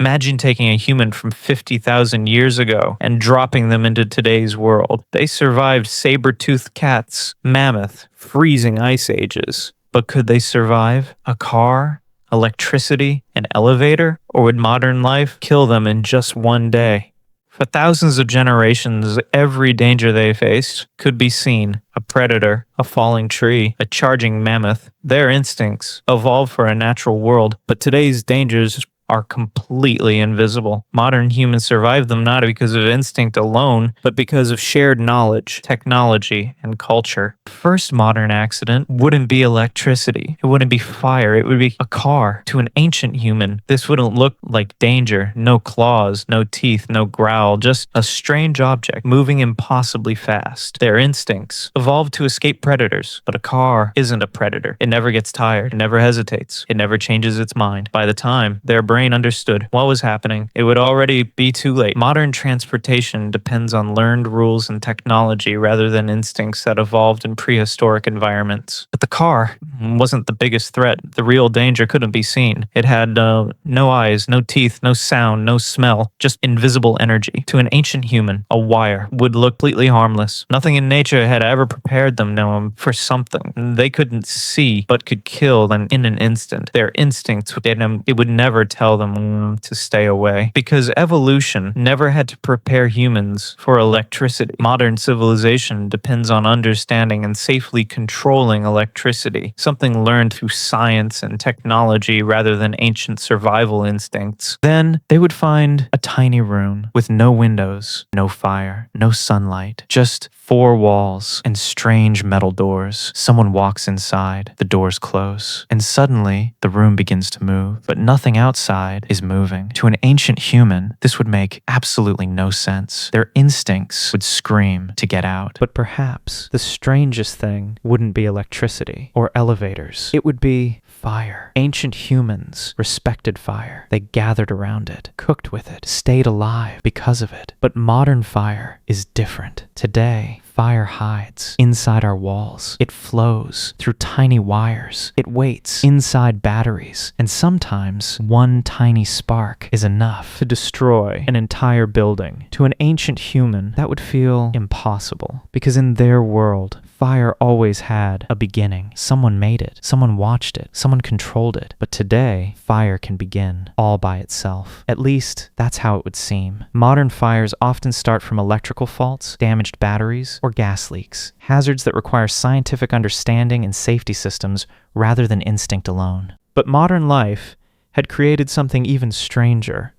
Imagine taking a human from 50,000 years ago and dropping them into today's world. They survived saber-toothed cats, mammoth, freezing ice ages. But could they survive a car, electricity, an elevator? Or would modern life kill them in just one day? For thousands of generations, every danger they faced could be seen. A predator, a falling tree, a charging mammoth. Their instincts evolved for a natural world, but today's dangers are completely invisible. Modern humans survive them not because of instinct alone, but because of shared knowledge, technology, and culture. The first modern accident wouldn't be electricity. It wouldn't be fire. It would be a car. To an ancient human, this wouldn't look like danger. No claws, no teeth, no growl, just a strange object moving impossibly fast. Their instincts evolved to escape predators, but a car isn't a predator. It never gets tired. It never hesitates. It never changes its mind. By the time their brain understood what was happening, it would already be too late. Modern transportation depends on learned rules and technology rather than instincts that evolved in prehistoric environments. But the car wasn't the biggest threat. The real danger couldn't be seen. It had no eyes, no teeth, no sound, no smell, just invisible energy. To an ancient human, a wire would look completely harmless. Nothing in nature had ever prepared them for something they couldn't see but could kill them in an instant. Their instincts, it would never tell them to stay away, because evolution never had to prepare humans for electricity. Modern civilization depends on understanding and safely controlling electricity, something learned through science and technology rather than ancient survival instincts. Then they would find a tiny room with no windows, no fire, no sunlight, just four walls and strange metal doors. Someone walks inside, the doors close, and suddenly the room begins to move, but nothing outside is moving. To an ancient human, this would make absolutely no sense. Their instincts would scream to get out. But perhaps the strangest thing wouldn't be electricity or elevators. It would be fire. Ancient humans respected fire. They gathered around it, cooked with it, stayed alive because of it. But modern fire is different. Today, fire hides inside our walls. It flows through tiny wires. It waits inside batteries. And sometimes one tiny spark is enough to destroy an entire building. To an ancient human, that would feel impossible, because in their world, fire always had a beginning. Someone made it. Someone watched it. Someone controlled it. But today, fire can begin all by itself. At least, that's how it would seem. Modern fires often start from electrical faults, damaged batteries, or gas leaks. Hazards that require scientific understanding and safety systems rather than instinct alone. But modern life had created something even stranger.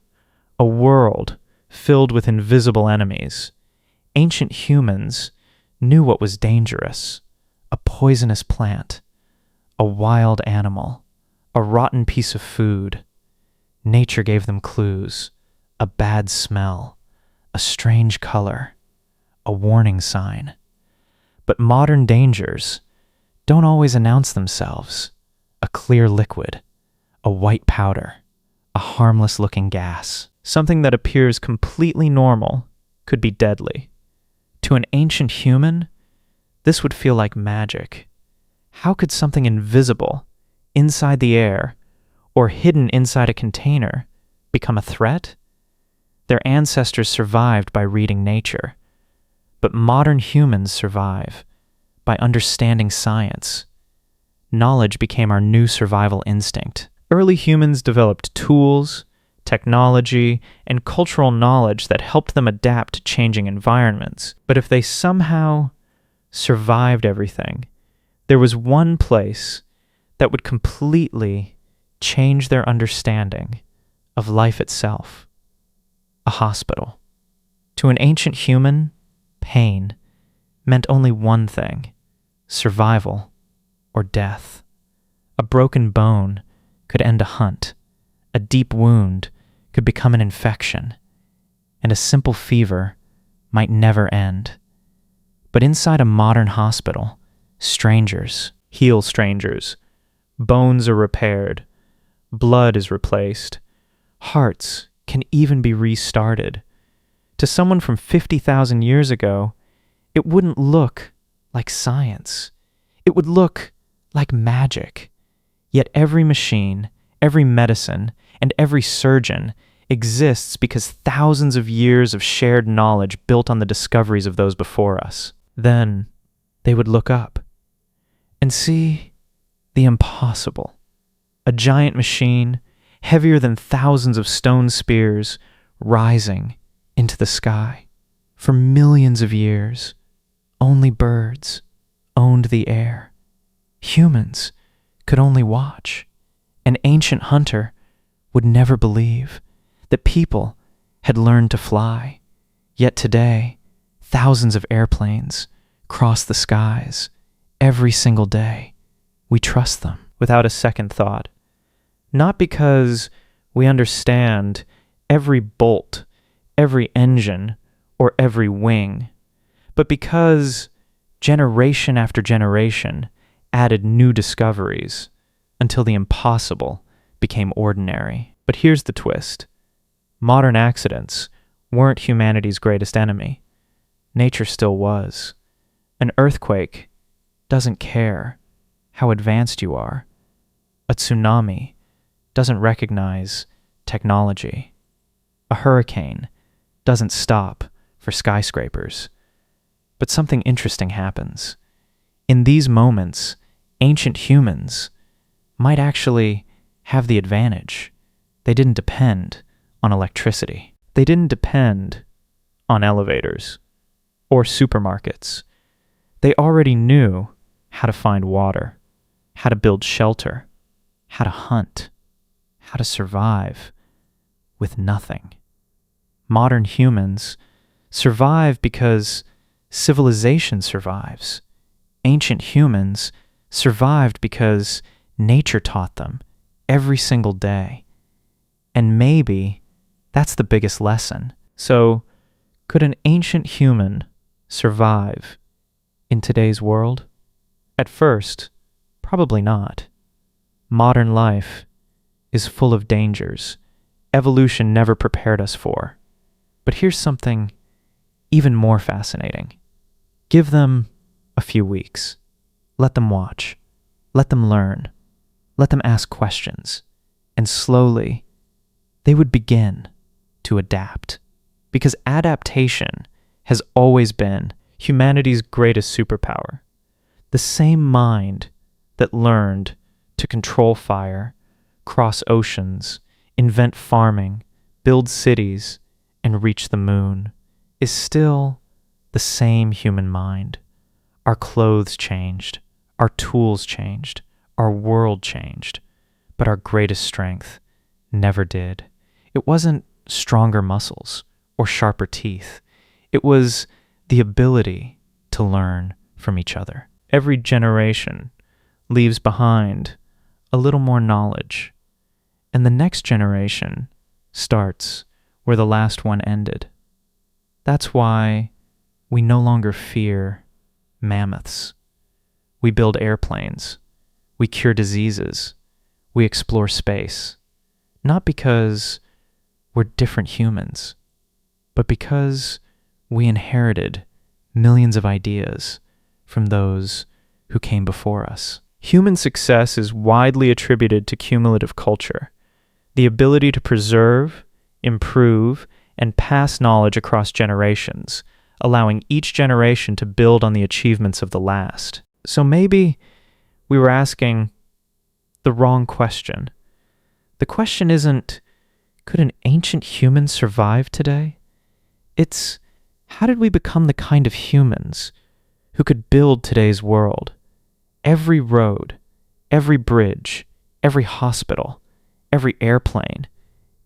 A world filled with invisible enemies. Ancient humans knew what was dangerous: a poisonous plant, a wild animal, a rotten piece of food. Nature gave them clues: a bad smell, a strange color, a warning sign. But modern dangers don't always announce themselves. A clear liquid, a white powder, a harmless-looking gas. Something that appears completely normal could be deadly. To an ancient human, this would feel like magic. How could something invisible, inside the air, or hidden inside a container, become a threat? Their ancestors survived by reading nature, but modern humans survive by understanding science. Knowledge became our new survival instinct. Early humans developed tools, technology, and cultural knowledge that helped them adapt to changing environments. But if they somehow survived everything, there was one place that would completely change their understanding of life itself: a hospital. To an ancient human, pain meant only one thing: survival or death. A broken bone could end a hunt. A deep wound could become an infection, and a simple fever might never end. But inside a modern hospital, strangers heal strangers. Bones are repaired. Blood is replaced. Hearts can even be restarted. To someone from 50,000 years ago, it wouldn't look like science. It would look like magic. Yet every machine, every medicine, and every surgeon exists because thousands of years of shared knowledge built on the discoveries of those before us. Then they would look up and see the impossible. A giant machine, heavier than thousands of stone spears, rising into the sky. For millions of years, only birds owned the air. Humans could only watch. An ancient hunter would never believe that people had learned to fly. Yet today, thousands of airplanes cross the skies every single day. We trust them without a second thought. Not because we understand every bolt, every engine, or every wing, but because generation after generation added new discoveries until the impossible became ordinary. But here's the twist. Modern accidents weren't humanity's greatest enemy. Nature still was. An earthquake doesn't care how advanced you are. A tsunami doesn't recognize technology. A hurricane doesn't stop for skyscrapers. But something interesting happens. In these moments, ancient humans might actually have the advantage. They didn't depend on electricity. They didn't depend on elevators or supermarkets. They already knew how to find water, how to build shelter, how to hunt, how to survive with nothing. Modern humans survive because civilization survives. Ancient humans survived because nature taught them every single day. And maybe that's the biggest lesson. So, could an ancient human survive in today's world? At first, probably not. Modern life is full of dangers evolution never prepared us for. But here's something even more fascinating. Give them a few weeks. Let them watch. Let them learn. Let them ask questions. And slowly, they would begin to adapt. Because adaptation has always been humanity's greatest superpower. The same mind that learned to control fire, cross oceans, invent farming, build cities, and reach the moon is still the same human mind. Our clothes changed, our tools changed, our world changed, but our greatest strength never did. It wasn't stronger muscles or sharper teeth. It was the ability to learn from each other. Every generation leaves behind a little more knowledge, and the next generation starts where the last one ended. That's why we no longer fear mammoths. We build airplanes. We cure diseases. We explore space. Not because we're different humans, but because we inherited millions of ideas from those who came before us. Human success is widely attributed to cumulative culture, the ability to preserve, improve, and pass knowledge across generations, allowing each generation to build on the achievements of the last. So maybe we were asking the wrong question. The question isn't, could an ancient human survive today? It's, how did we become the kind of humans who could build today's world? Every road, every bridge, every hospital, every airplane,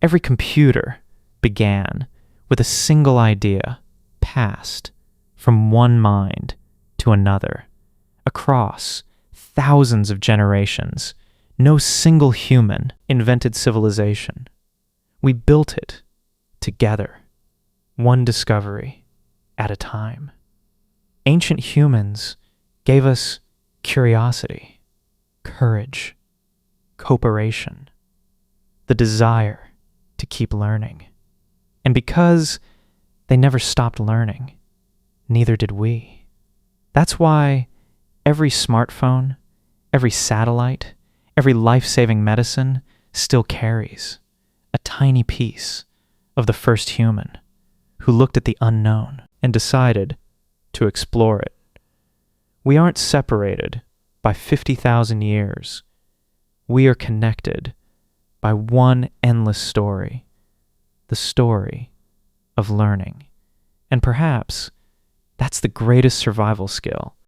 every computer began with a single idea, passed from one mind to another, across thousands of generations. No single human invented civilization. We built it together, one discovery at a time. Ancient humans gave us curiosity, courage, cooperation, the desire to keep learning. And because they never stopped learning, neither did we. That's why every smartphone, every satellite, every life-saving medicine still carries a tiny piece of the first human who looked at the unknown and decided to explore it. We aren't separated by 50,000 years. We are connected by one endless story, the story of learning. And perhaps that's the greatest survival skill